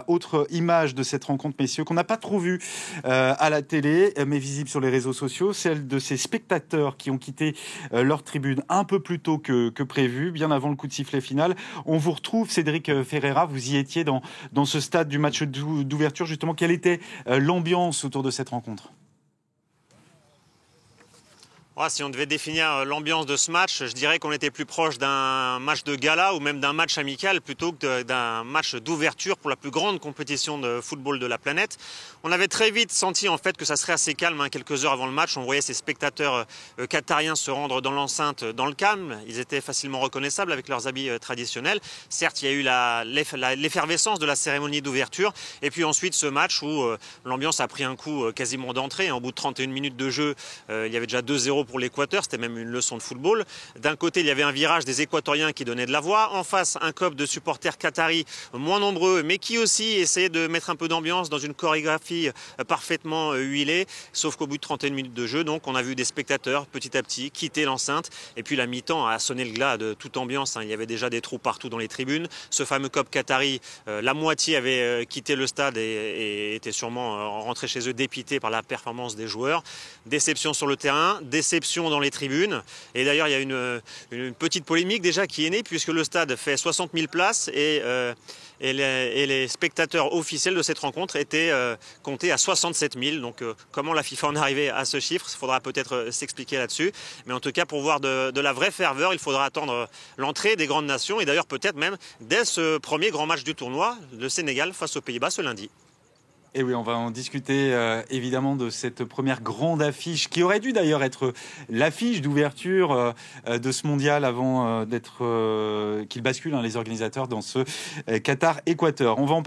Autre image de cette rencontre, messieurs, qu'on n'a pas trop vue à la télé, mais visible sur les réseaux sociaux, celle de ces spectateurs qui ont quitté leur tribune un peu plus tôt que prévu, bien avant le coup de sifflet final. On vous retrouve, Cédric Ferreira, vous y étiez dans ce stade du match d'ouverture, justement. Quelle était l'ambiance autour de cette rencontre ? Si on devait définir l'ambiance de ce match, je dirais qu'on était plus proche d'un match de gala ou même d'un match amical plutôt que d'un match d'ouverture pour la plus grande compétition de football de la planète. On avait très vite senti en fait que ça serait assez calme, quelques heures avant le match. On voyait ces spectateurs qatariens se rendre dans l'enceinte dans le calme. Ils étaient facilement reconnaissables avec leurs habits traditionnels. Certes, il y a eu l'effervescence de la cérémonie d'ouverture et puis ensuite ce match où l'ambiance a pris un coup quasiment d'entrée. Au bout de 31 minutes de jeu, il y avait déjà 2-0 pour l'Équateur, c'était même une leçon de football. D'un côté, il y avait un virage des Équatoriens qui donnait de la voix. En face, un COP de supporters qataris moins nombreux, mais qui aussi essayaient de mettre un peu d'ambiance dans une chorégraphie parfaitement huilée. Sauf qu'au bout de 31 minutes de jeu, donc, on a vu des spectateurs petit à petit quitter l'enceinte. Et puis la mi-temps a sonné le glas de toute ambiance. Il y avait déjà des trous partout dans les tribunes. Ce fameux COP qatari, la moitié avait quitté le stade et était sûrement rentré chez eux dépité par la performance des joueurs. Déception sur le terrain, déception dans les tribunes. Et d'ailleurs, il y a une petite polémique déjà qui est née puisque le stade fait 60 000 places et les spectateurs officiels de cette rencontre étaient comptés à 67 000. Donc comment la FIFA en est arrivée à ce chiffre, il faudra peut-être s'expliquer là-dessus. Mais en tout cas, pour voir de la vraie ferveur, il faudra attendre l'entrée des grandes nations et d'ailleurs peut-être même dès ce premier grand match du tournoi, le Sénégal face aux Pays-Bas ce lundi. Et oui, on va en discuter évidemment de cette première grande affiche qui aurait dû d'ailleurs être l'affiche d'ouverture de ce mondial avant d'être qu'il bascule les organisateurs dans ce Qatar-Équateur. On va en